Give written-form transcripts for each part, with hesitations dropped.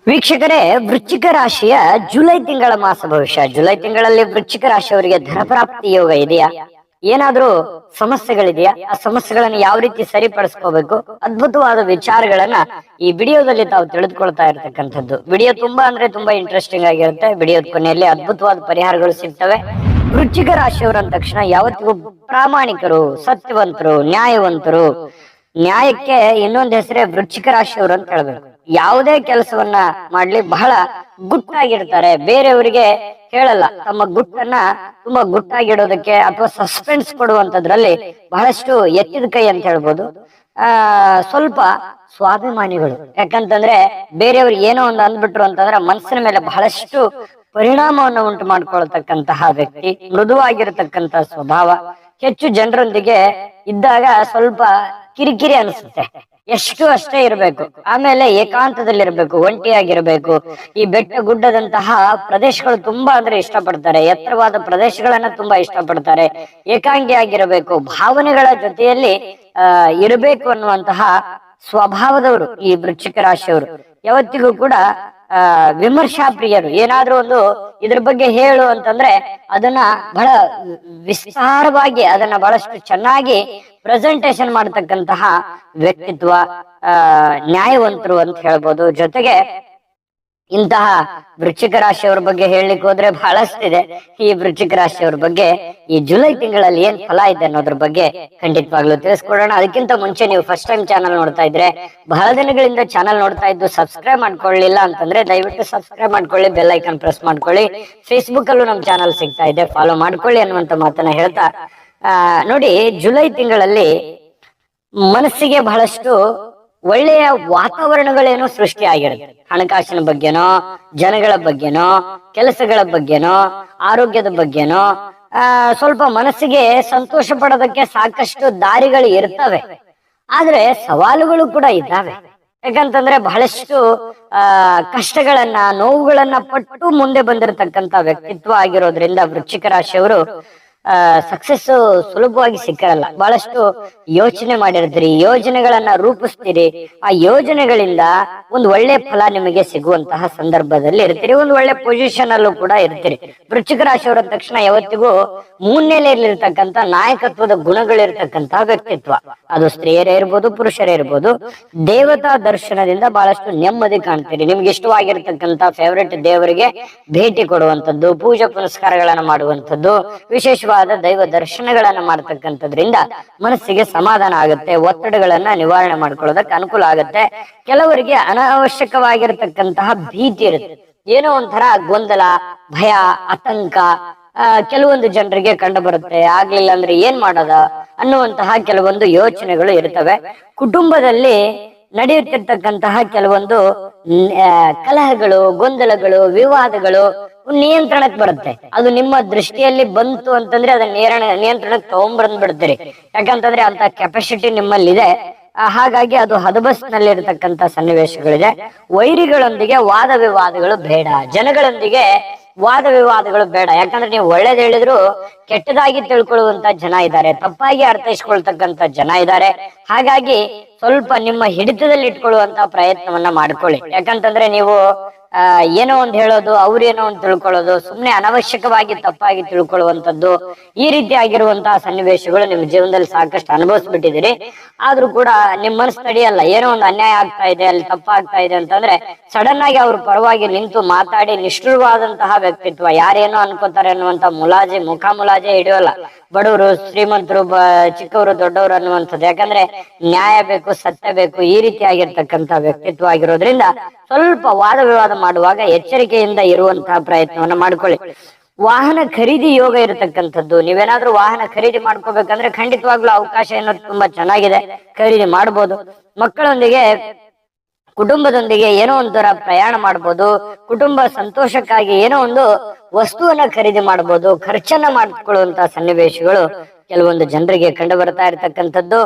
ವೀಕ್ಷಕರೇ, ವೃಶ್ಚಿಕ ರಾಶಿಯ ಜುಲೈ ತಿಂಗಳ ಮಾಸ ಭವಿಷ್ಯ. ಜುಲೈ ತಿಂಗಳಲ್ಲಿ ವೃಶ್ಚಿಕ ರಾಶಿಯವರಿಗೆ ಧನಪ್ರಾಪ್ತಿ ಯೋಗ ಇದೆಯಾ? ಏನಾದ್ರೂ ಸಮಸ್ಯೆಗಳಿದೆಯಾ? ಆ ಸಮಸ್ಯೆಗಳನ್ನ ಯಾವ ರೀತಿ ಸರಿಪಡಿಸ್ಕೋಬೇಕು? ಅದ್ಭುತವಾದ ವಿಚಾರಗಳನ್ನ ಈ ವಿಡಿಯೋದಲ್ಲಿ ತಾವು ತಿಳಿದುಕೊಳ್ತಾ ಇರ್ತಕ್ಕಂಥದ್ದು. ವಿಡಿಯೋ ತುಂಬಾ ಇಂಟ್ರೆಸ್ಟಿಂಗ್ ಆಗಿರುತ್ತೆ. ವಿಡಿಯೋದ ಕೊನೆಯಲ್ಲಿ ಅದ್ಭುತವಾದ ಪರಿಹಾರಗಳು ಸಿಗ್ತವೆ. ವೃಶ್ಚಿಕ ರಾಶಿಯವರು ಅಂದ ತಕ್ಷಣ ಯಾವತ್ತಿಗೂ ಪ್ರಾಮಾಣಿಕರು, ಸತ್ಯವಂತರು, ನ್ಯಾಯವಂತರು. ನ್ಯಾಯಕ್ಕೆ ಇನ್ನೊಂದು ಹೆಸರೇ ವೃಶ್ಚಿಕ ರಾಶಿಯವರು ಅಂತ ಹೇಳ್ಬೇಕು. ಯಾವುದೇ ಕೆಲಸವನ್ನ ಮಾಡ್ಲಿ ಬಹಳ ಗುಟ್ಟಾಗಿರ್ತಾರೆ. ಬೇರೆಯವರಿಗೆ ಹೇಳಲ್ಲ. ತಮ್ಮ ಗುಟ್ಟನ್ನ ತುಂಬಾ ಗುಟ್ಟಾಗಿಡೋದಕ್ಕೆ ಅಥವಾ ಸಸ್ಪೆನ್ಸ್ ಕೊಡುವಂತದ್ರಲ್ಲಿ ಬಹಳಷ್ಟು ಎತ್ತಿದ ಕೈ ಅಂತ ಹೇಳ್ಬೋದು. ಸ್ವಲ್ಪ ಸ್ವಾಭಿಮಾನಿಗಳು. ಯಾಕಂತಂದ್ರೆ ಬೇರೆಯವ್ರು ಏನೋ ಒಂದು ಅಂದ್ಬಿಟ್ರು ಅಂತಂದ್ರೆ ಮನಸ್ಸಿನ ಮೇಲೆ ಬಹಳಷ್ಟು ಪರಿಣಾಮವನ್ನು ಉಂಟು ಮಾಡ್ಕೊಳ್ತಕ್ಕಂತಹ ವ್ಯಕ್ತಿ. ಮೃದುವಾಗಿರತಕ್ಕಂತಹ ಸ್ವಭಾವ. ಹೆಚ್ಚು ಜನರೊಂದಿಗೆ ಇದ್ದಾಗ ಸ್ವಲ್ಪ ಕಿರಿಕಿರಿ ಅನಿಸುತ್ತೆ. ಎಷ್ಟು ಅಷ್ಟೇ ಇರಬೇಕು. ಆಮೇಲೆ ಏಕಾಂತದಲ್ಲಿರ್ಬೇಕು, ಒಂಟಿಯಾಗಿರ್ಬೇಕು. ಈ ಬೆಟ್ಟ ಗುಡ್ಡದಂತಹ ಪ್ರದೇಶಗಳು ತುಂಬಾ ಅಂದ್ರೆ ಇಷ್ಟಪಡ್ತಾರೆ. ಎತ್ತರವಾದ ಪ್ರದೇಶಗಳನ್ನ ತುಂಬಾ ಇಷ್ಟಪಡ್ತಾರೆ. ಏಕಾಂಗಿಯಾಗಿರಬೇಕು, ಭಾವನೆಗಳ ಜೊತೆಯಲ್ಲಿ ಇರಬೇಕು ಅನ್ನುವಂತಹ ಸ್ವಭಾವದವರು ಈ ವೃಶ್ಚಿಕ ರಾಶಿಯವರು. ಯಾವತ್ತಿಗೂ ಕೂಡ ವಿಮರ್ಶಾ ಪ್ರಿಯರು. ಏನಾದ್ರೂ ಒಂದು ಇದ್ರ ಬಗ್ಗೆ ಹೇಳು ಅಂತಂದ್ರೆ ಅದನ್ನ ಬಹಳ ವಿಸ್ತಾರವಾಗಿ ಅದನ್ನ ಬಹಳಷ್ಟು ಚೆನ್ನಾಗಿ ಪ್ರೆಸೆಂಟೇಶನ್ ಮಾಡತಕ್ಕಂತಹ ವ್ಯಕ್ತಿತ್ವ, ನ್ಯಾಯವಂತರು ಅಂತ ಹೇಳ್ಬೋದು. ಜೊತೆಗೆ ಇಂತಹ ವೃಶ್ಚಿಕ ರಾಶಿಯವರ ಬಗ್ಗೆ ಹೇಳಲಿಕ್ಕೆ ಹೋದ್ರೆ ಬಹಳಷ್ಟಿದೆ. ಈ ವೃಶ್ಚಿಕ ರಾಶಿಯವರ ಬಗ್ಗೆ ಈ ಜುಲೈ ತಿಂಗಳಲ್ಲಿ ಏನ್ ಫಲ ಇದೆ ಅನ್ನೋದ್ರ ಬಗ್ಗೆ ಖಂಡಿತವಾಗ್ಲೂ ತಿಳಿಸ್ಕೊಡೋಣ. ಅದಕ್ಕಿಂತ ಮುಂಚೆ ನೀವು ಫಸ್ಟ್ ಟೈಮ್ ಚಾನಲ್ ನೋಡ್ತಾ ಇದ್ರೆ, ಬಹಳ ದಿನಗಳಿಂದ ಚಾನಲ್ ನೋಡ್ತಾ ಇದ್ದು ಸಬ್ಸ್ಕ್ರೈಬ್ ಮಾಡ್ಕೊಳ್ಳಿಲ್ಲ ಅಂತಂದ್ರೆ ದಯವಿಟ್ಟು ಸಬ್ಸ್ಕ್ರೈಬ್ ಮಾಡ್ಕೊಳ್ಳಿ, ಬೆಲ್ ಐಕಾನ್ ಪ್ರೆಸ್ ಮಾಡ್ಕೊಳ್ಳಿ. ಫೇಸ್ಬುಕ್ ಅಲ್ಲೂ ನಮ್ ಚಾನಲ್ ಸಿಗ್ತಾ ಇದೆ, ಫಾಲೋ ಮಾಡ್ಕೊಳ್ಳಿ ಅನ್ನುವಂತ ಮಾತನ್ನ ಹೇಳ್ತಾ, ನೋಡಿ, ಜುಲೈ ತಿಂಗಳಲ್ಲಿ ಮನಸ್ಸಿಗೆ ಬಹಳಷ್ಟು ಒಳ್ಳೆಯ ವಾತಾವರಣಗಳೇನೋ ಸೃಷ್ಟಿ ಆಗಿರುತ್ತೆ. ಹಣಕಾಸಿನ ಬಗ್ಗೆನೋ, ಜನಗಳ ಬಗ್ಗೆನೋ, ಕೆಲಸಗಳ ಬಗ್ಗೆನೋ, ಆರೋಗ್ಯದ ಬಗ್ಗೆನೋ ಸ್ವಲ್ಪ ಮನಸ್ಸಿಗೆ ಸಂತೋಷ ಪಡೋದಕ್ಕೆ ಸಾಕಷ್ಟು ದಾರಿಗಳು ಇರ್ತವೆ. ಆದ್ರೆ ಸವಾಲುಗಳು ಕೂಡ ಇದ್ದಾವೆ. ಯಾಕಂತಂದ್ರೆ ಬಹಳಷ್ಟು ಕಷ್ಟಗಳನ್ನ, ನೋವುಗಳನ್ನ ಪಟ್ಟು ಮುಂದೆ ಬಂದಿರತಕ್ಕಂತ ವ್ಯಕ್ತಿತ್ವ ಆಗಿರೋದ್ರಿಂದ ವೃಶ್ಚಿಕ ರಾಶಿಯವರು ಸಕ್ಸಸ್ ಸುಲಭವಾಗಿ ಸಿಕ್ಕರಲ್ಲ. ಬಹಳಷ್ಟು ಯೋಚನೆ ಮಾಡಿರ್ತೀರಿ, ಯೋಜನೆಗಳನ್ನ ರೂಪಿಸ್ತೀರಿ. ಆ ಯೋಜನೆಗಳಿಂದ ಒಂದು ಒಳ್ಳೆ ಫಲ ನಿಮಗೆ ಸಿಗುವಂತಹ ಸಂದರ್ಭದಲ್ಲಿ ಇರ್ತೀರಿ. ಒಂದು ಒಳ್ಳೆ ಪೊಸಿಷನ್ ಅಲ್ಲೂ ಕೂಡ ಇರ್ತೀರಿ. ವೃಶ್ಚಿಕ ರಾಶಿಯವರ ತಕ್ಷಣ ಯಾವತ್ತಿಗೂ ಮುನ್ನೆಲೆಯಲ್ಲಿರ್ತಕ್ಕಂಥ ನಾಯಕತ್ವದ ಗುಣಗಳಿರ್ತಕ್ಕಂತಹ ವ್ಯಕ್ತಿತ್ವ. ಅದು ಸ್ತ್ರೀಯರೇ ಇರ್ಬೋದು, ಪುರುಷರೇ ಇರ್ಬೋದು. ದೇವತಾ ದರ್ಶನದಿಂದ ಬಹಳಷ್ಟು ನೆಮ್ಮದಿ ಕಾಣ್ತೀರಿ. ನಿಮ್ಗೆ ಇಷ್ಟವಾಗಿರ್ತಕ್ಕಂಥ ಫೇವರೆಟ್ ದೇವರಿಗೆ ಭೇಟಿ ಕೊಡುವಂಥದ್ದು, ಪೂಜಾ ಪುನಸ್ಕಾರಗಳನ್ನ ಮಾಡುವಂಥದ್ದು, ವಿಶೇಷವಾಗಿ ದೈವ ದರ್ಶನಗಳನ್ನ ಮಾಡ್ತಕ್ಕಂಥದ್ರಿಂದ ಮನಸ್ಸಿಗೆ ಸಮಾಧಾನ ಆಗುತ್ತೆ. ಒತ್ತಡಗಳನ್ನ ನಿವಾರಣೆ ಮಾಡ್ಕೊಳ್ಳೋದಕ್ಕೆ ಅನುಕೂಲ ಆಗುತ್ತೆ. ಕೆಲವರಿಗೆ ಅನಾವಶ್ಯಕವಾಗಿರತಕ್ಕಂತಹ ಭೀತಿ ಇರುತ್ತೆ. ಏನೋ ಒಂಥರ ಗೊಂದಲ, ಭಯ, ಆತಂಕ ಕೆಲವೊಂದು ಜನರಿಗೆ ಕಂಡು ಬರುತ್ತೆ. ಆಗ್ಲಿಲ್ಲ ಅಂದ್ರೆ ಏನ್ ಮಾಡೋದ ಅನ್ನುವಂತಹ ಕೆಲವೊಂದು ಯೋಚನೆಗಳು ಇರ್ತವೆ. ಕುಟುಂಬದಲ್ಲಿ ನಡೆಯುತ್ತಿರ್ತಕ್ಕಂತಹ ಕೆಲವೊಂದು ಕಲಹಗಳು, ಗೊಂದಲಗಳು, ವಿವಾದಗಳು ನಿಯಂತ್ರಣಕ್ಕೆ ಬರುತ್ತೆ. ಅದು ನಿಮ್ಮ ದೃಷ್ಟಿಯಲ್ಲಿ ಬಂತು ಅಂತಂದ್ರೆ ಅದನ್ನ ನಿಯಂತ್ರಣಕ್ಕೆ ತಗೊಂಡ್ಬಂದ್ ಬಿಡ್ತೀರಿ. ಯಾಕಂತಂದ್ರೆ ಅಂತ ಕೆಪಾಸಿಟಿ ನಿಮ್ಮಲ್ಲಿದೆ. ಹಾಗಾಗಿ ಅದು ಹದಬಸ್ನಲ್ಲಿ ಇರತಕ್ಕಂತ ಸನ್ನಿವೇಶಗಳಿದೆ. ವೈರಿಗಳೊಂದಿಗೆ ವಾದ ವಿವಾದಗಳು ಬೇಡ. ಜನಗಳೊಂದಿಗೆ ವಾದ ವಿವಾದಗಳು ಬೇಡ. ಯಾಕಂದ್ರೆ ನೀವು ಒಳ್ಳೇದ್ ಹೇಳಿದ್ರು ಕೆಟ್ಟದಾಗಿ ತಿಳ್ಕೊಳ್ಳುವಂತ ಜನ ಇದ್ದಾರೆ, ತಪ್ಪಾಗಿ ಅರ್ಥೈಸ್ಕೊಳ್ತಕ್ಕಂತ ಜನ ಇದ್ದಾರೆ. ಹಾಗಾಗಿ ಸ್ವಲ್ಪ ನಿಮ್ಮ ಹಿಡಿತದಲ್ಲಿ ಇಟ್ಕೊಳ್ಳುವಂತ ಪ್ರಯತ್ನವನ್ನ ಮಾಡ್ಕೊಳ್ಳಿ. ಯಾಕಂತಂದ್ರೆ ನೀವು ಏನೋ ಒಂದ್ ಹೇಳೋದು, ಅವ್ರೇನೋ ಒಂದ್ ತಿಳ್ಕೊಳ್ಳೋದು, ಸುಮ್ನೆ ಅನವಶ್ಯಕವಾಗಿ ತಪ್ಪಾಗಿ ತಿಳ್ಕೊಳ್ಳುವಂತದ್ದು, ಈ ರೀತಿ ಆಗಿರುವಂತಹ ಸನ್ನಿವೇಶಗಳು ನಿಮ್ ಜೀವನದಲ್ಲಿ ಸಾಕಷ್ಟು ಅನುಭವಿಸ್ಬಿಟ್ಟಿದ್ದೀರಿ. ಆದ್ರೂ ಕೂಡ ನಿಮ್ ಮನಸ್ಸು ತಡೆಯಲ್ಲ. ಏನೋ ಒಂದು ಅನ್ಯಾಯ ಆಗ್ತಾ ಇದೆ, ಅಲ್ಲಿ ತಪ್ಪಾಗ್ತಾ ಇದೆ ಅಂತಂದ್ರೆ ಸಡನ್ ಆಗಿ ಅವ್ರ ಪರವಾಗಿ ನಿಂತು ಮಾತಾಡಿ ನಿಷ್ಠುರವಾದಂತಹ ವ್ಯಕ್ತಿತ್ವ. ಯಾರೇನೋ ಅನ್ಕೋತಾರೆ ಅನ್ನುವಂತ ಮುಖಾಮುಲಾಜೆ ಹಿಡಿಯೋಲ್ಲ. ಬಡವರು, ಶ್ರೀಮಂತರು, ಚಿಕ್ಕವರು, ದೊಡ್ಡವರು ಅನ್ನುವಂಥದ್ದು. ಯಾಕಂದ್ರೆ ನ್ಯಾಯ ಬೇಕು, ಸತ್ಯ ಬೇಕು, ಈ ರೀತಿ ಆಗಿರ್ತಕ್ಕಂಥ ವ್ಯಕ್ತಿತ್ವ ಆಗಿರೋದ್ರಿಂದ ಸ್ವಲ್ಪ ವಾದ ವಿವಾದ ಮಾಡುವಾಗ ಎಚ್ಚರಿಕೆಯಿಂದ ಇರುವಂತಹ ಪ್ರಯತ್ನವನ್ನ ಮಾಡ್ಕೊಳ್ಳಿ. ವಾಹನ ಖರೀದಿ ಯೋಗ ಇರತಕ್ಕಂಥದ್ದು. ನೀವೇನಾದ್ರೂ ವಾಹನ ಖರೀದಿ ಮಾಡ್ಕೋಬೇಕಂದ್ರೆ ಖಂಡಿತವಾಗ್ಲೂ ಅವಕಾಶ ಏನೋ ತುಂಬಾ ಚೆನ್ನಾಗಿದೆ, ಖರೀದಿ ಮಾಡ್ಬೋದು. ಮಕ್ಕಳೊಂದಿಗೆ, ಕುಟುಂಬದೊಂದಿಗೆ ಏನೋ ಒಂಥರ ಪ್ರಯಾಣ ಮಾಡ್ಬೋದು. ಕುಟುಂಬ ಸಂತೋಷಕ್ಕಾಗಿ ಏನೋ ಒಂದು ವಸ್ತುವನ್ನ ಖರೀದಿ ಮಾಡ್ಬೋದು. ಖರ್ಚನ್ನ ಮಾಡಿಕೊಳ್ಳುವಂತ ಸನ್ನಿವೇಶಗಳು ಕೆಲವೊಂದು ಜನರಿಗೆ ಕಂಡು ಬರ್ತಾ ಇರತಕ್ಕಂಥದ್ದು.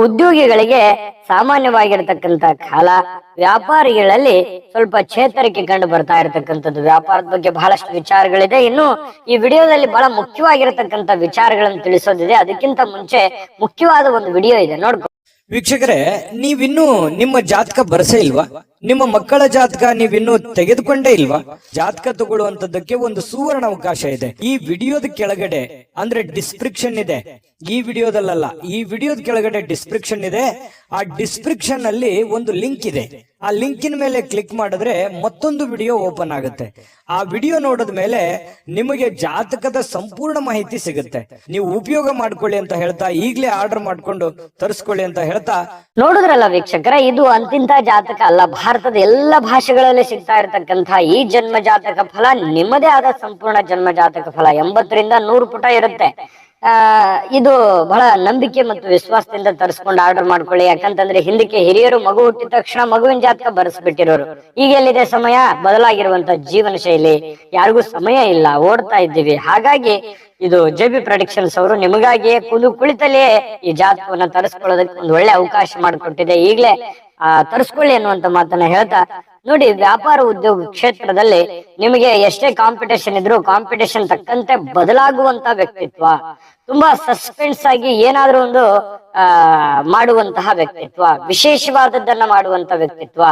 ಉದ್ಯೋಗಿಗಳಿಗೆ ಸಾಮಾನ್ಯವಾಗಿರ್ತಕ್ಕಂಥ ಕಾಲ. ವ್ಯಾಪಾರಿಗಳಲ್ಲಿ ಸ್ವಲ್ಪ ಚೇತರಿಕೆ ಕಂಡು ಬರ್ತಾ ಇರತಕ್ಕಂಥದ್ದು. ವ್ಯಾಪಾರದ ಬಗ್ಗೆ ಬಹಳಷ್ಟು ವಿಚಾರಗಳಿದೆ. ಇನ್ನು ಈ ವಿಡಿಯೋದಲ್ಲಿ ಬಹಳ ಮುಖ್ಯವಾಗಿರತಕ್ಕಂಥ ವಿಚಾರಗಳನ್ನು ತಿಳಿಸೋದಿದೆ. ಅದಕ್ಕಿಂತ ಮುಂಚೆ ಮುಖ್ಯವಾದ ಒಂದು ವಿಡಿಯೋ ಇದೆ, ನೋಡ್ಕೊ. ವೀಕ್ಷಕರೇ, ನೀವಿನ್ನೂ ನಿಮ್ಮ ಜಾತಕ ಬರಸೇ ಇಲ್ವಾ? ನಿಮ್ಮ ಮಕ್ಕಳ ಜಾತಕ ನೀವಿನ್ನೂ ತೆಗೆದುಕೊಂಡೇ ಇಲ್ವಾ? ಜಾತಕ ತಗೊಳ್ಳುವಂತದ್ದಕ್ಕೆ ಒಂದು ಸುವರ್ಣ ಅವಕಾಶ ಇದೆ. ಈ ವಿಡಿಯೋದ ಕೆಳಗಡೆ ಅಂದ್ರೆ ಡಿಸ್ಕ್ರಿಪ್ಷನ್ ಇದೆ. ಈ ವಿಡಿಯೋದಲ್ಲ, ಈ ವಿಡಿಯೋದ ಕೆಳಗಡೆ ಡಿಸ್ಕ್ರಿಪ್ಷನ್ ಇದೆ. ಆ ಡಿಸ್ಕ್ರಿಪ್ಷನ್ ಅಲ್ಲಿ ಒಂದು ಲಿಂಕ್ ಇದೆ. ಆ ಲಿಂಕಿನ ಮೇಲೆ ಕ್ಲಿಕ್ ಮಾಡಿದ್ರೆ ಮತ್ತೊಂದು ವಿಡಿಯೋ ಓಪನ್ ಆಗುತ್ತೆ. ಆ ವಿಡಿಯೋ ನೋಡಿದ ಮೇಲೆ ನಿಮಗೆ ಜಾತಕದ ಸಂಪೂರ್ಣ ಮಾಹಿತಿ ಸಿಗುತ್ತೆ. ನೀವು ಉಪಯೋಗ ಮಾಡ್ಕೊಳ್ಳಿ ಅಂತ ಹೇಳ್ತಾ, ಈಗಲೇ ಆರ್ಡರ್ ಮಾಡ್ಕೊಂಡು ತರಿಸ್ಕೊಳ್ಳಿ ಅಂತ ಹೇಳ್ತಾ. ನೋಡಿದ್ರಲ್ಲ ವೀಕ್ಷಕರ, ಇದು ಅಂತಿಂತ ಜಾತಕ ಅಲ್ಲ. ಭಾರತದ ಎಲ್ಲ ಭಾಷೆಗಳಲ್ಲಿ ಸಿಗ್ತಾ ಇರತಕ್ಕಂತ ಈ ಜನ್ಮ ಜಾತಕ ಫಲ ನಿಮ್ಮದೇ ಆದ ಸಂಪೂರ್ಣ ಜನ್ಮ ಜಾತಕ ಫಲ 80ರಿಂದ 100 ಪುಟ ಇರುತ್ತೆ. ಇದು ಬಹಳ ನಂಬಿಕೆ ಮತ್ತು ವಿಶ್ವಾಸದಿಂದ ತರಿಸ್ಕೊಂಡು ಆರ್ಡರ್ ಮಾಡ್ಕೊಳ್ಳಿ. ಯಾಕಂತಂದ್ರೆ ಹಿಂದಕ್ಕೆ ಹಿರಿಯರು ಮಗು ಹುಟ್ಟಿದ ತಕ್ಷಣ ಮಗುವಿನ ಜಾತಕ ಬರೆಸ್ಬಿಟ್ಟಿರೋರು. ಈಗ ಎಲ್ಲಿದೆ ಸಮಯ? ಬದಲಾಗಿರುವಂತ ಜೀವನ ಶೈಲಿ, ಯಾರಿಗೂ ಸಮಯ ಇಲ್ಲ, ಓಡ್ತಾ ಇದ್ದೀವಿ. ಹಾಗಾಗಿ ಇದು JB ಪ್ರೊಡಿಕ್ಷನ್ಸ್ ಅವರು ನಿಮಗಾಗಿಯೇ ಕುಳಿತಲ್ಲೇ ಈ ಜಾತಕವನ್ನ ತರಿಸ್ಕೊಳ್ಳೋದಕ್ಕೆ ಒಂದು ಒಳ್ಳೆ ಅವಕಾಶ ಮಾಡಿಕೊಟ್ಟಿದೆ. ಈಗಲೇ ತರಿಸ್ಕೊಳ್ಳಿ ಅನ್ನುವಂತ ಮಾತನ್ನ ಹೇಳ್ತಾ, ನೋಡಿ, ವ್ಯಾಪಾರ ಉದ್ಯೋಗ ಕ್ಷೇತ್ರದಲ್ಲಿ ನಿಮಗೆ ಎಷ್ಟೇ ಕಾಂಪಿಟೇಷನ್ ಇದ್ರು ಕಾಂಪಿಟೇಷನ್ ತಕ್ಕಂತೆ ಬದಲಾಗುವಂತ ವ್ಯಕ್ತಿತ್ವ, ತುಂಬಾ ಸಸ್ಪೆನ್ಸ್ ಆಗಿ ಏನಾದ್ರೂ ಒಂದು ಮಾಡುವಂತಹ ವ್ಯಕ್ತಿತ್ವ, ವಿಶೇಷವಾದದ್ದನ್ನ ಮಾಡುವಂತ ವ್ಯಕ್ತಿತ್ವ,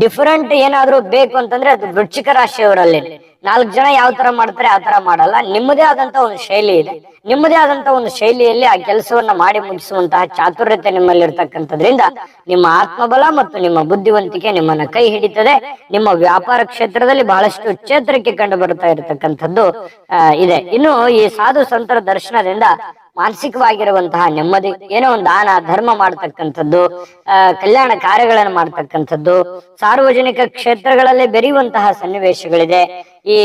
ಡಿಫರೆಂಟ್ ಏನಾದ್ರೂ ಬೇಕು ಅಂತಂದ್ರೆ ಅದು ವೃಶ್ಚಿಕ ರಾಶಿಯವರಲ್ಲಿ 4 ಜನ ಯಾವ ತರ ಮಾಡ್ತಾರೆ ಆ ತರ ಮಾಡಲ್ಲ. ನಿಮ್ಮದೇ ಆದಂತ ಒಂದು ಶೈಲಿ ಇದೆ. ನಿಮ್ಮದೇ ಆದಂತ ಒಂದು ಶೈಲಿಯಲ್ಲಿ ಆ ಕೆಲಸವನ್ನ ಮಾಡಿ ಮುಗಿಸುವಂತಹ ಚಾತುರ್ಯತೆ ನಿಮ್ಮಲ್ಲಿ ಇರ್ತಕ್ಕಂಥದ್ರಿಂದ ನಿಮ್ಮ ಆತ್ಮಬಲ ಮತ್ತು ನಿಮ್ಮ ಬುದ್ಧಿವಂತಿಕೆ ನಿಮ್ಮನ್ನ ಕೈ ಹಿಡಿತದೆ. ನಿಮ್ಮ ವ್ಯಾಪಾರ ಕ್ಷೇತ್ರದಲ್ಲಿ ಬಹಳಷ್ಟು ಚೇತರಿಕೆ ಕಂಡು ಬರ್ತಾ ಇರತಕ್ಕಂಥದ್ದು ಇದೆ. ಇನ್ನು ಈ ಸಾಧು ಸಂತರ ದರ್ಶನದಿಂದ ಮಾನಸಿಕವಾಗಿರುವಂತಹ ನೆಮ್ಮದಿ, ಏನೋ ಒಂದು ದಾನ ಧರ್ಮ ಮಾಡ್ತಕ್ಕಂಥದ್ದು, ಕಲ್ಯಾಣ ಕಾರ್ಯಗಳನ್ನು ಮಾಡ್ತಕ್ಕಂಥದ್ದು, ಸಾರ್ವಜನಿಕ ಕ್ಷೇತ್ರಗಳಲ್ಲಿ ಬೆರೆಯುವಂತಹ ಸನ್ನಿವೇಶಗಳಿದೆ. ಈ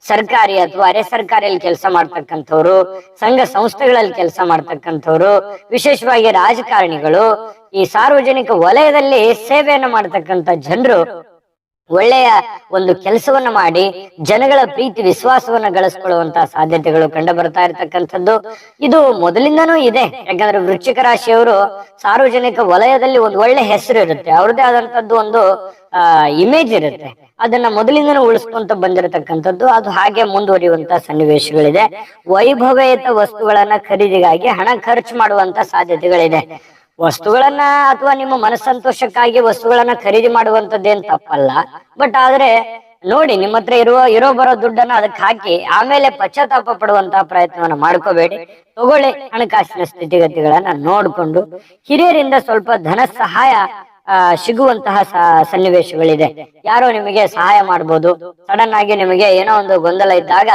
ಸರ್ಕಾರಿ ಅಥವಾ ಅರೆ ಸರ್ಕಾರಿಯಲ್ಲಿ ಕೆಲಸ ಮಾಡ್ತಕ್ಕಂಥವ್ರು, ಸಂಘ ಸಂಸ್ಥೆಗಳಲ್ಲಿ ಕೆಲಸ ಮಾಡ್ತಕ್ಕಂಥವ್ರು, ವಿಶೇಷವಾಗಿ ರಾಜಕಾರಣಿಗಳು, ಈ ಸಾರ್ವಜನಿಕ ವಲಯದಲ್ಲಿ ಸೇವೆಯನ್ನು ಮಾಡ್ತಕ್ಕಂಥ ಜನರು ಒಳ್ಳೆಯ ಒಂದು ಕೆಲಸವನ್ನ ಮಾಡಿ ಜನಗಳ ಪ್ರೀತಿ ವಿಶ್ವಾಸವನ್ನ ಗಳಿಸ್ಕೊಳ್ಳುವಂತಹ ಸಾಧ್ಯತೆಗಳು ಕಂಡು ಬರ್ತಾ ಇರತಕ್ಕಂಥದ್ದು ಇದು ಮೊದಲಿಂದನೂ ಇದೆ. ಯಾಕಂದ್ರೆ ವೃಶ್ಚಿಕ ರಾಶಿಯವರು ಸಾರ್ವಜನಿಕ ವಲಯದಲ್ಲಿ ಒಂದು ಒಳ್ಳೆ ಹೆಸರು ಇರುತ್ತೆ, ಅವ್ರದೇ ಆದಂತದ್ದು ಒಂದು ಇಮೇಜ್ ಇರುತ್ತೆ. ಅದನ್ನ ಮೊದಲಿಂದನೂ ಉಳಿಸ್ಕೊಂತ ಬಂದಿರತಕ್ಕಂಥದ್ದು, ಅದು ಹಾಗೆ ಮುಂದುವರಿಯುವಂತ ಸನ್ನಿವೇಶಗಳಿದೆ. ವೈಭವೇತ ವಸ್ತುಗಳನ್ನ ಖರೀದಿಗಾಗಿ ಹಣ ಖರ್ಚು ಮಾಡುವಂತ ಸಾಧ್ಯತೆಗಳಿದೆ. ವಸ್ತುಗಳನ್ನ ಅಥವಾ ನಿಮ್ಮ ಮನಸ್ಸಂತೋಷಕ್ಕಾಗಿ ವಸ್ತುಗಳನ್ನ ಖರೀದಿ ಮಾಡುವಂತದ್ದೇನ್ ತಪ್ಪಲ್ಲ. ಬಟ್ ಆದ್ರೆ ನೋಡಿ, ನಿಮ್ಮ ಹತ್ರ ಇರೋ ಬರೋ ದುಡ್ಡನ್ನ ಅದಕ್ಕೆ ಹಾಕಿ ಆಮೇಲೆ ಪಶ್ಚಾತ್ತಾಪ ಪಡುವಂತಹ ಪ್ರಯತ್ನವನ್ನ ಮಾಡ್ಕೋಬೇಡಿ. ತಗೊಳ್ಳಿ, ಹಣಕಾಸಿನ ಸ್ಥಿತಿಗತಿಗಳನ್ನ ನೋಡ್ಕೊಂಡು ಹಿರಿಯರಿಂದ ಸ್ವಲ್ಪ ಧನ ಸಹಾಯ ಸಿಗುವಂತಹ ಸನ್ನಿವೇಶಗಳಿದೆ. ಯಾರೋ ನಿಮಗೆ ಸಹಾಯ ಮಾಡ್ಬೋದು. ಸಡನ್ ಆಗಿ ನಿಮಗೆ ಏನೋ ಒಂದು ಗೊಂದಲ ಇದ್ದಾಗ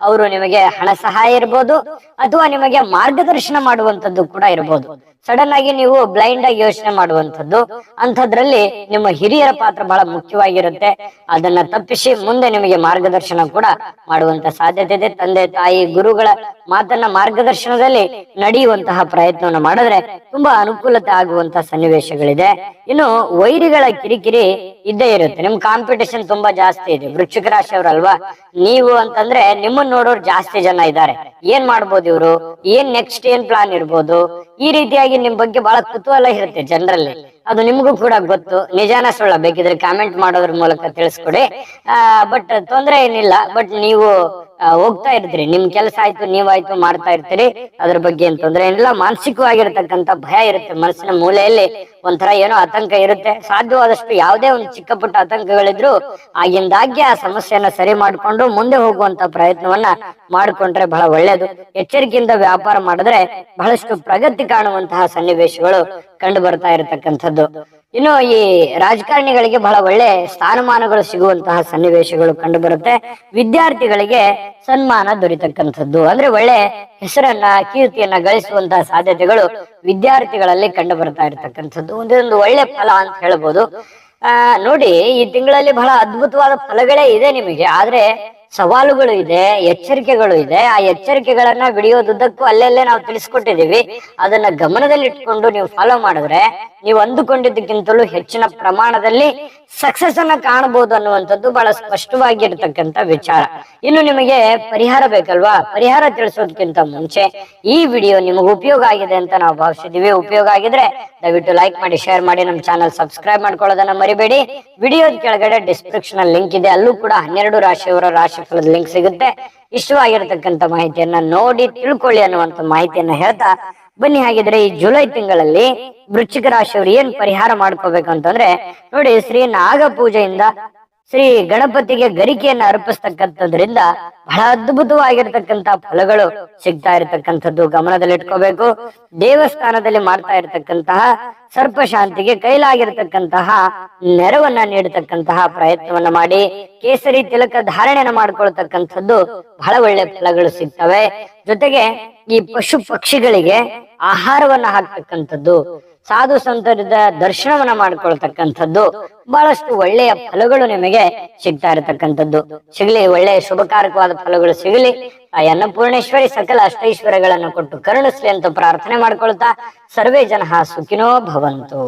ಅವರು ನಿಮಗೆ ಹಣ ಸಹಾಯ ಇರ್ಬೋದು, ಅಥವಾ ನಿಮಗೆ ಮಾರ್ಗದರ್ಶನ ಮಾಡುವಂತದ್ದು ಕೂಡ ಇರ್ಬೋದು. ಸಡನ್ ಆಗಿ ನೀವು ಬ್ಲೈಂಡ್ ಆಗಿ ಯೋಚನೆ ಮಾಡುವಂತದ್ದು, ಅಂಥದ್ರಲ್ಲಿ ನಿಮ್ಮ ಹಿರಿಯರ ಪಾತ್ರ ಬಹಳ ಮುಖ್ಯವಾಗಿರುತ್ತೆ. ಅದನ್ನ ತಪ್ಪಿಸಿ ಮುಂದೆ ನಿಮಗೆ ಮಾರ್ಗದರ್ಶನ ಕೂಡ ಮಾಡುವಂತ ಸಾಧ್ಯತೆ ಇದೆ. ತಂದೆ ತಾಯಿ ಗುರುಗಳ ಮಾತನ್ನ ಮಾರ್ಗದರ್ಶನದಲ್ಲಿ ನಡೆಯುವಂತಹ ಪ್ರಯತ್ನವನ್ನು ಮಾಡಿದ್ರೆ ತುಂಬಾ ಅನುಕೂಲತೆ ಆಗುವಂತಹ ಸನ್ನಿವೇಶಗಳಿದೆ. ಇನ್ನು ವೈರಿಗಳ ಕಿರಿಕಿರಿ ಇದ್ದೇ ಇರುತ್ತೆ. ನಿಮ್ ಕಾಂಪಿಟೇಷನ್ ತುಂಬಾ ಜಾಸ್ತಿ ಇದೆ. ವೃಶ್ಚಿಕ ರಾಶಿಯವರಲ್ವಾ ನೀವು ಅಂತಂದ್ರೆ ನಿಮ್ಮನ್ನ ನೋಡೋರು ಜಾಸ್ತಿ ಜನ ಇದ್ದಾರೆ. ಏನ್ ಮಾಡ್ಬೋದು ಇವ್ರು, ಏನ್ ನೆಕ್ಸ್ಟ್ ಏನ್ ಪ್ಲಾನ್ ಇರ್ಬೋದು, ಈ ರೀತಿಯಾಗಿ ನಿಮ್ ಬಗ್ಗೆ ಬಹಳ ಕುತೂಹಲ ಇರುತ್ತೆ ಜನರಲ್ಲಿ. ಅದು ನಿಮ್ಗೂ ಕೂಡ ಗೊತ್ತು. ನಿಜಾನ ಸುಳ್ಳ ಬೇಕಿದ್ರೆ ಕಾಮೆಂಟ್ ಮಾಡೋದ್ರ ಮೂಲಕ ತಿಳಿಸ್ಕೊಡಿ. ಬಟ್ ತೊಂದ್ರೆ ಏನಿಲ್ಲ. ಬಟ್ ನೀವು ಹೋಗ್ತಾ ಇರ್ತೀರಿ, ನಿಮ್ ಕೆಲಸ ಆಯ್ತು, ನೀವಾಯ್ತು ಮಾಡ್ತಾ ಇರ್ತೀರಿ. ಅದ್ರ ಬಗ್ಗೆ ಏನ್ ತೊಂದ್ರೆ ಏನಿಲ್ಲ. ಮಾನಸಿಕವಾಗಿರ್ತಕ್ಕಂಥ ಭಯ ಇರುತ್ತೆ. ಮನಸ್ಸಿನ ಮೂಲೆಯಲ್ಲಿ ಒಂಥರ ಏನೋ ಆತಂಕ ಇರುತ್ತೆ. ಸಾಧ್ಯವಾದಷ್ಟು ಯಾವುದೇ ಒಂದು ಚಿಕ್ಕ ಪುಟ್ಟ ಆತಂಕಗಳಿದ್ರು ಆಗಿಂದಾಗ್ಗೆ ಆ ಸಮಸ್ಯೆಯನ್ನ ಸರಿ ಮಾಡ್ಕೊಂಡು ಮುಂದೆ ಹೋಗುವಂತ ಪ್ರಯತ್ನವನ್ನ ಮಾಡ್ಕೊಂಡ್ರೆ ಬಹಳ ಒಳ್ಳೇದು. ಎಚ್ಚರಿಕೆಯಿಂದ ವ್ಯಾಪಾರ ಮಾಡಿದ್ರೆ ಬಹಳಷ್ಟು ಪ್ರಗತಿ ಕಾಣುವಂತಹ ಸನ್ನಿವೇಶಗಳು ಕಂಡು ಬರ್ತಾ ಇರತಕ್ಕಂಥದ್ದು. ಇನ್ನು ಈ ರಾಜಕಾರಣಿಗಳಿಗೆ ಬಹಳ ಒಳ್ಳೆ ಸ್ಥಾನಮಾನಗಳು ಸಿಗುವಂತಹ ಸನ್ನಿವೇಶಗಳು ಕಂಡು ಬರುತ್ತೆ. ವಿದ್ಯಾರ್ಥಿಗಳಿಗೆ ಸನ್ಮಾನ ದೊರೆತಕ್ಕಂಥದ್ದು, ಅಂದ್ರೆ ಒಳ್ಳೆ ಹೆಸರನ್ನ ಕೀರ್ತಿಯನ್ನ ಗಳಿಸುವಂತಹ ಸಾಧ್ಯತೆಗಳು ವಿದ್ಯಾರ್ಥಿಗಳಲ್ಲಿ ಕಂಡು ಬರ್ತಾ ಇರತಕ್ಕಂಥದ್ದು ಒಂದೊಂದು ಒಳ್ಳೆ ಫಲ ಅಂತ ಹೇಳ್ಬೋದು. ನೋಡಿ, ಈ ತಿಂಗಳಲ್ಲಿ ಬಹಳ ಅದ್ಭುತವಾದ ಫಲಗಳೇ ಇದೆ ನಿಮಗೆ. ಆದ್ರೆ ಸವಾಲುಗಳು ಇದೆ, ಎಚ್ಚರಿಕೆಗಳು ಇದೆ. ಆ ಎಚ್ಚರಿಕೆಗಳನ್ನ ವಿಡಿಯೋದುದ್ದಕ್ಕೂ ಅಲ್ಲೆಲ್ಲೇ ನಾವು ತಿಳಿಸ್ಕೊಟ್ಟಿದೀವಿ. ಅದನ್ನ ಗಮನದಲ್ಲಿ ಇಟ್ಕೊಂಡು ನೀವು ಫಾಲೋ ಮಾಡಿದ್ರೆ ನೀವು ಅಂದುಕೊಂಡಿದ್ದಕ್ಕಿಂತಲೂ ಹೆಚ್ಚಿನ ಪ್ರಮಾಣದಲ್ಲಿ ಸಕ್ಸಸ್ ಅನ್ನ ಕಾಣಬಹುದು ಅನ್ನುವಂಥದ್ದು ಬಹಳ ಸ್ಪಷ್ಟವಾಗಿರ್ತಕ್ಕಂಥ ವಿಚಾರ. ಇನ್ನು ನಿಮಗೆ ಪರಿಹಾರ ಬೇಕಲ್ವಾ? ಪರಿಹಾರ ತಿಳಿಸೋದಕ್ಕಿಂತ ಮುಂಚೆ ಈ ವಿಡಿಯೋ ನಿಮಗೆ ಉಪಯೋಗ ಆಗಿದೆ ಅಂತ ನಾವು ಭಾವಿಸಿದೀವಿ. ಉಪಯೋಗ ಆಗಿದ್ರೆ ದಯವಿಟ್ಟು ಲೈಕ್ ಮಾಡಿ, ಶೇರ್ ಮಾಡಿ, ನಮ್ಮ ಚಾನಲ್ ಸಬ್ಸ್ಕ್ರೈಬ್ ಮಾಡ್ಕೊಳ್ಳೋದನ್ನ ಮರಿಬೇಡಿ. ವಿಡಿಯೋದ ಕೆಳಗಡೆ ಡಿಸ್ಕ್ರಿಪ್ಷನ್ ಲಿಂಕ್ ಇದೆ, ಅಲ್ಲೂ ಕೂಡ 12 ರಾಶಿಯವರ ರಾಶಿಫಲದ ಲಿಂಕ್ ಸಿಗುತ್ತೆ. ಇಷ್ಟವಾಗಿರ್ತಕ್ಕಂಥ ಮಾಹಿತಿಯನ್ನ ನೋಡಿ ತಿಳ್ಕೊಳ್ಳಿ ಅನ್ನುವಂಥ ಮಾಹಿತಿಯನ್ನ ಹೇಳ್ತಾ ಬನ್ನಿ ಹಾಗಿದ್ರೆ ಈ ಜುಲೈ ತಿಂಗಳಲ್ಲಿ ವೃಶ್ಚಿಕ ರಾಶಿಯವರು ಏನ್ ಪರಿಹಾರ ಮಾಡ್ಕೋಬೇಕು ಅಂತಂದ್ರೆ ನೋಡಿ, ಶ್ರೀ ನಾಗ ಪೂಜೆಯಿಂದ ಶ್ರೀ ಗಣಪತಿಗೆ ಗರಿಕೆಯನ್ನು ಅರ್ಪಿಸ್ತಕ್ಕಂಥದ್ರಿಂದ ಬಹಳ ಅದ್ಭುತವಾಗಿರ್ತಕ್ಕಂತ ಫಲಗಳು ಸಿಗ್ತಾ ಇರತಕ್ಕಂಥದ್ದು ಗಮನದಲ್ಲಿಟ್ಕೋಬೇಕು. ದೇವಸ್ಥಾನದಲ್ಲಿ ಮಾಡ್ತಾ ಇರತಕ್ಕಂತಹ ಸರ್ಪ ಶಾಂತಿಗೆ ಕೈಲಾಗಿರ್ತಕ್ಕಂತಹ ನೆರವನ್ನ ನೀಡತಕ್ಕಂತಹ ಪ್ರಯತ್ನವನ್ನ ಮಾಡಿ ಕೇಸರಿ ತಿಲಕ ಧಾರಣೆಯನ್ನ ಮಾಡ್ಕೊಳ್ತಕ್ಕಂಥದ್ದು ಬಹಳ ಒಳ್ಳೆ ಫಲಗಳು ಸಿಗ್ತವೆ. ಜೊತೆಗೆ ಈ ಪಶು ಪಕ್ಷಿಗಳಿಗೆ ಆಹಾರವನ್ನ ಹಾಕ್ತಕ್ಕಂಥದ್ದು, ಸಾಧು ಸಂತರದ ದರ್ಶನವನ್ನ ಮಾಡ್ಕೊಳ್ತಕ್ಕಂಥದ್ದು ಬಹಳಷ್ಟು ಒಳ್ಳೆಯ ಫಲಗಳು ನಿಮಗೆ ಸಿಗ್ತಾ ಇರತಕ್ಕಂಥದ್ದು. ಸಿಗಲಿ, ಒಳ್ಳೆಯ ಶುಭಕಾರಕವಾದ ಫಲಗಳು ಸಿಗಲಿ. ಆ ಅನ್ನಪೂರ್ಣೇಶ್ವರಿ ಸಕಲ ಅಷ್ಟೈಶ್ವರ್ಯಗಳನ್ನು ಕೊಟ್ಟು ಕರುಣಿಸ್ಲಿ ಅಂತ ಪ್ರಾರ್ಥನೆ ಮಾಡ್ಕೊಳ್ತಾ ಸರ್ವೇ ಜನ ಸುಖಿನೋ ಭವಂತು.